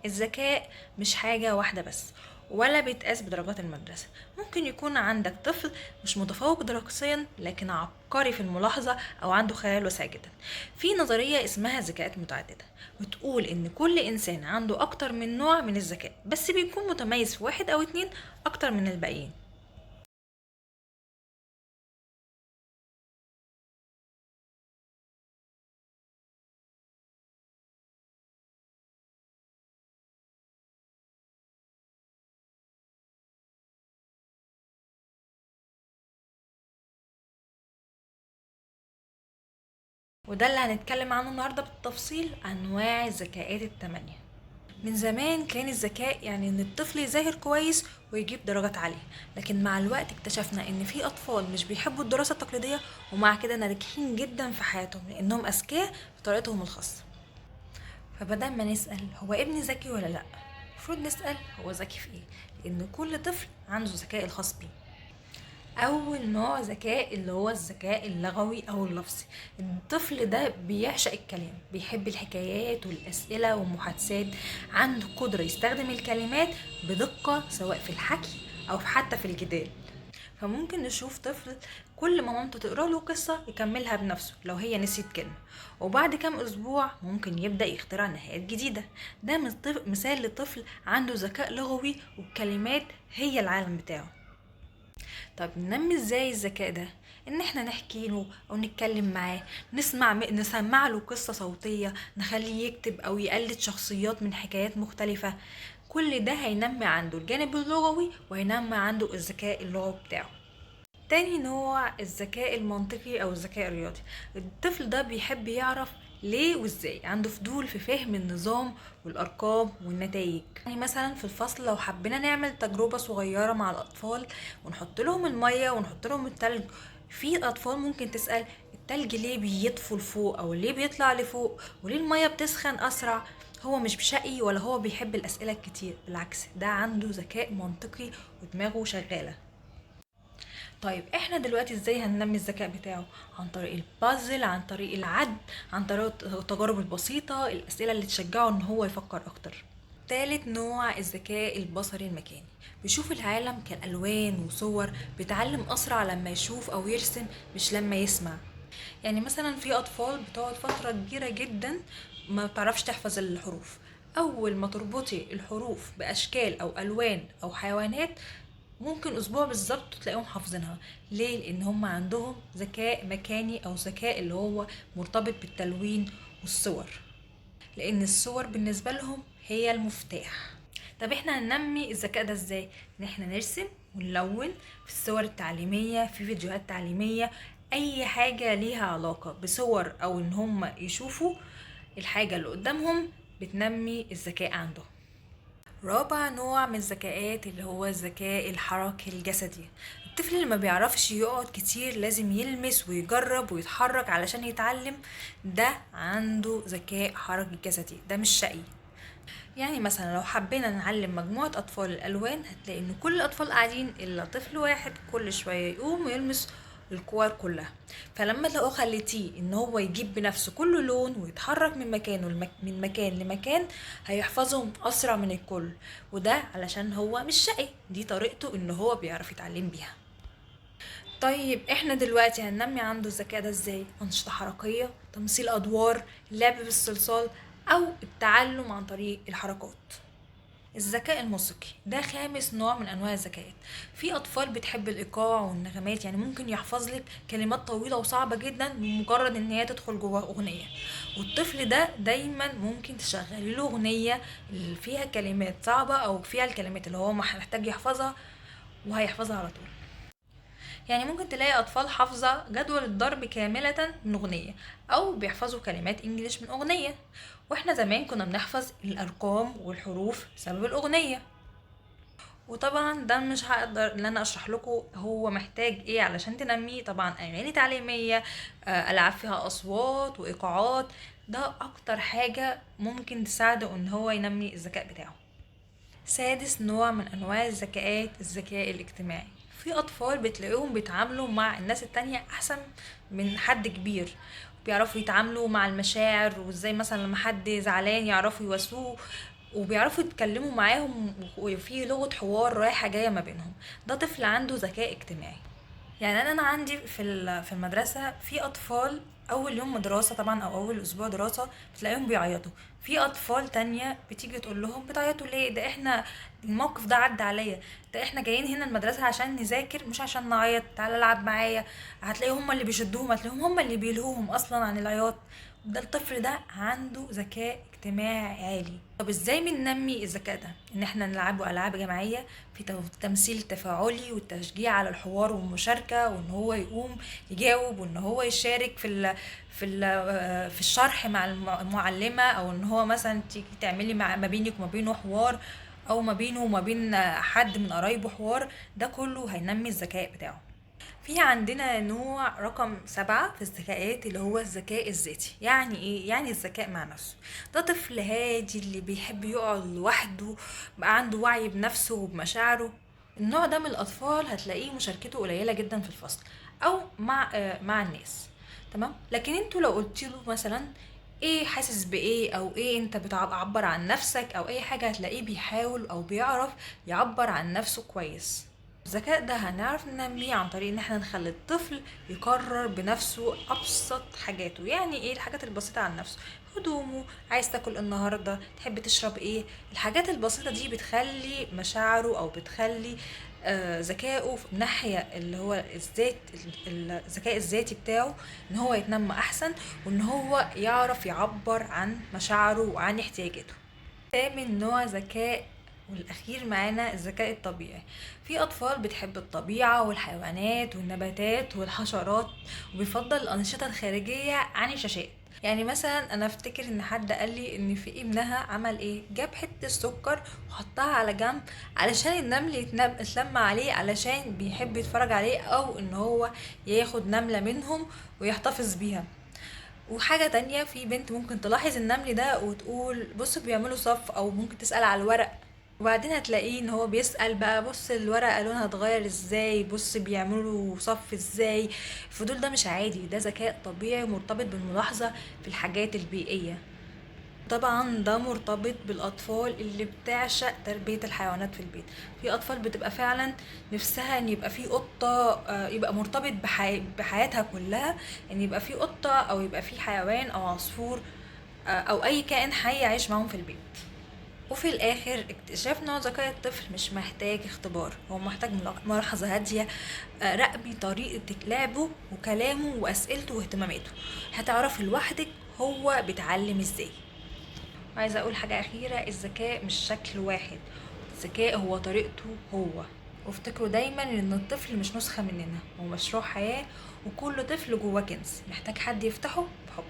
الذكاء مش حاجة واحدة بس، ولا بيتقاس بدرجات المدرسة. ممكن يكون عندك طفل مش متفوق دراسيا لكن عبقري في الملاحظة أو عنده خيال واسع جدا. في نظرية اسمها ذكاءات متعددة بتقول إن كل إنسان عنده أكتر من نوع من الذكاء، بس بيكون متميز في واحد أو اتنين أكتر من الباقيين. وده اللي هنتكلم عنه النهاردة بالتفصيل، أنواع الذكاءات التمانية. من زمان كان الذكاء يعني ان الطفل يذاكر كويس ويجيب درجات عالية، لكن مع الوقت اكتشفنا ان في اطفال مش بيحبوا الدراسة التقليدية ومع كده ناجحين جدا في حياتهم لانهم اذكياء بطريقتهم الخاصة. فبدل ما نسأل هو ابني ذكي ولا لا، المفروض نسأل هو ذكي في ايه، لان كل طفل عنده ذكاء الخاص بيه. اول نوع ذكاء اللي هو الذكاء اللغوي او اللفظي. الطفل ده بيعشق الكلام، بيحب الحكايات والاسئله والمحادثات، عنده قدره يستخدم الكلمات بدقه سواء في الحكي او حتى في الجدال. فممكن نشوف طفل كل ما مامته تقرا له قصه يكملها بنفسه لو هي نسيت كلمه، وبعد كام اسبوع ممكن يبدا يخترع نهايات جديده. ده مثال لطفل عنده ذكاء لغوي والكلمات هي العالم بتاعه. طب ننمي ازاي الذكاء ده؟ ان احنا نحكي له او نتكلم معاه، نسمع له قصة صوتية، نخليه يكتب او يقلد شخصيات من حكايات مختلفة. كل ده هينمي عنده الجانب اللغوي وهينمي عنده الذكاء اللغوي بتاعه. تاني نوع الذكاء المنطقي او الذكاء الرياضي. الطفل ده بيحب يعرف ليه وازاي، عنده فضول في فهم النظام والارقام والنتائج. يعني مثلا في الفصل لو حبينا نعمل تجربة صغيرة مع الاطفال ونحط لهم المية ونحط لهم التلج، في اطفال ممكن تسأل التلج ليه بيطفو لفوق او ليه بيطلع لفوق وليه المية بتسخن اسرع. هو مش شقي ولا هو بيحب الاسئلة الكتير، بالعكس ده عنده ذكاء منطقي ودماغه شغالة. طيب احنا دلوقتي ازاي هننمي الذكاء بتاعه؟ عن طريق البازل، عن طريق العد، عن طريق التجارب البسيطة، الأسئلة اللي تشجعه ان هو يفكر اكتر. تالت نوع الذكاء البصري المكاني. بيشوف العالم كألوان وصور، بيتعلم أسرع لما يشوف أو يرسم مش لما يسمع. يعني مثلا في أطفال بتقعد فترة كبيرة جدا ما بتعرفش تحفظ الحروف. أول ما تربطي الحروف بأشكال أو ألوان أو حيوانات ممكن أسبوع بالظبط تلاقيهم حافظينها. ليه؟ لأن هم عندهم ذكاء مكاني أو ذكاء اللي هو مرتبط بالتلوين والصور، لأن الصور بالنسبة لهم هي المفتاح. طب احنا هننمي الذكاء ده ازاي؟ ان احنا نرسم ونلون في الصور التعليمية، في فيديوهات تعليمية، اي حاجة ليها علاقة بصور او ان هم يشوفوا الحاجة اللي قدامهم بتنمي الذكاء عندهم. رابع نوع من الذكاءات اللي هو الذكاء الحركي الجسدي. الطفل اللي ما بيعرفش يقعد كتير لازم يلمس ويجرب ويتحرك علشان يتعلم، ده عنده ذكاء حركي جسدي، ده مش شقي. يعني مثلا لو حبينا نعلم مجموعة أطفال الألوان هتلاقي إن كل الأطفال قاعدين إلا طفل واحد كل شوية يقوم ويلمس الكور كلها. فلما لو خليتيه إن هو يجيب بنفسه كل لون ويتحرك من مكانه من مكان لمكان هيحفظهم أسرع من الكل. وده علشان هو مش شقي، دي طريقته إن هو بيعرف يتعلم بيها. طيب احنا دلوقتي هننمي عنده الذكاء ده ازاي؟ أنشطة حركية، تمثيل أدوار، لعب بالصلصال، أو التعلم عن طريق الحركات. الذكاء الموسيقي ده خامس نوع من انواع الذكاءات. في اطفال بتحب الايقاع والنغمات، يعني ممكن يحفظ لك كلمات طويله وصعبه جدا بمجرد ان هي تدخل جوه اغنيه. والطفل ده دايما ممكن تشغلي له اغنيه اللي فيها كلمات صعبه او فيها الكلمات اللي هو محتاج يحفظها وهيحفظها على طول. يعني ممكن تلاقي أطفال حافظة جدول الضرب كاملة من أغنية، أو بيحفظوا كلمات إنجليش من أغنية. وإحنا زمان كنا بنحفظ الأرقام والحروف بسبب الأغنية. وطبعا ده مش هقدر ان انا اشرح لكم هو محتاج ايه علشان تنميه. طبعا اغاني تعليمية، العاب فيها اصوات وايقاعات، ده اكتر حاجة ممكن تساعده ان هو ينمي الذكاء بتاعه. سادس نوع من انواع الذكاءات الذكاء الاجتماعي. في اطفال بتلاقيهم بيتعاملوا مع الناس التانية احسن من حد كبير، بيعرفوا يتعاملوا مع المشاعر، وازاي مثلا لما حد زعلان يعرفوا يواسوه. وبيعرفوا يتكلموا معاهم وفي لغة حوار رايحة جاية ما بينهم. ده طفل عنده ذكاء اجتماعي. يعني انا عندي في المدرسه في اطفال اول يوم دراسه طبعا او اول اسبوع دراسه بتلاقيهم بيعيطوا. في اطفال تانية بتيجي تقول لهم بتعيطوا ليه؟ ده احنا الموقف ده عدى عليا، ده احنا جايين هنا المدرسه عشان نذاكر مش عشان نعيط، تعالى العب معايا. هتلاقيهم هم اللي بيشدوهم، هتلاقيهم هم اللي بيلهوهم اصلا عن العياط. ده الطفل ده عنده ذكاء اجتماعي عالي. طب ازاي بننمي الذكاء ده؟ ان احنا نلعبه العاب جماعيه في تمثيل تفاعلي والتشجيع على الحوار والمشاركه، وان هو يقوم يجاوب، وان هو يشارك في الشرح مع المعلمه، او ان هو مثلا تيجي تعملي ما بينك وما بينه حوار، او ما بينه وما بين حد من قرايبه حوار. ده كله هينمي الذكاء بتاعه. في عندنا نوع رقم 7 في الذكاءات اللي هو الذكاء الذاتي. يعني ايه؟ يعني الذكاء مع نفسه. ده طفل هادي اللي بيحب يقعد لوحده، بقى عنده وعي بنفسه وبمشاعره. النوع ده من الأطفال هتلاقيه مشاركته قليلة جدا في الفصل أو مع الناس. تمام. لكن انتوا لو قلت له مثلا ايه حاسس بايه، او ايه انت بتعبر عن نفسك، او اي حاجة، هتلاقيه بيحاول او بيعرف يعبر عن نفسه كويس. الذكاء ده هنعرف ننميه عن طريق ان احنا نخلي الطفل يقرر بنفسه ابسط حاجاته. يعني ايه الحاجات البسيطة عن نفسه؟ هدومه، عايز تاكل النهاردة، تحب تشرب ايه. الحاجات البسيطة دي بتخلي مشاعره او بتخلي ذكائه في الناحية اللي هو الذكاء الذاتي بتاعه ان هو يتنمى احسن، وان هو يعرف يعبر عن مشاعره وعن احتياجاته. تامن نوع ذكاء والأخير معانا الذكاء الطبيعي. في أطفال بتحب الطبيعة والحيوانات والنباتات والحشرات، وبيفضل الأنشطة الخارجية عن الشاشات. يعني مثلا أنا أفتكر إن حد قال لي إن في ابنها عمل إيه، جاب حتة سكر وحطها على جنب علشان النمل يتلم عليه، علشان بيحب يتفرج عليه، أو إن هو ياخد نملة منهم ويحتفظ بيها. وحاجة تانية، في بنت ممكن تلاحظ النمل ده وتقول بص بيعملوا صف، او ممكن تسأل على الورق، وبعدين هتلاقيه ان هو بيسأل بقى بص الورقة لونها اتغير ازاي، بص بيعملوا صف ازاي. الفضول ده مش عادي، ده ذكاء طبيعي مرتبط بالملاحظة في الحاجات البيئية. طبعا ده مرتبط بالأطفال اللي بتعشق تربية الحيوانات في البيت. في أطفال بتبقى فعلا نفسها ان يبقى في قطة، يبقى مرتبط بحياتها كلها، ان يبقى في قطة او يبقى في حيوان او عصفور، او اي كائن حي يعيش معاهم في البيت. وفي الاخر اكتشاف نوع ذكاء الطفل مش محتاج اختبار، هو محتاج ملاحظة هادية. راقبي طريقة لعبه وكلامه واسئلته واهتماماته، هتعرفي لوحدك هو بيتعلم ازاي. عايزة أقول حاجة أخيرة، الذكاء مش شكل واحد، الذكاء هو طريقته هو. وافتكروا دايما إن الطفل مش نسخة مننا، هو مشروع حياة، وكل طفل جواه كنز محتاج حد يفتحه بحب.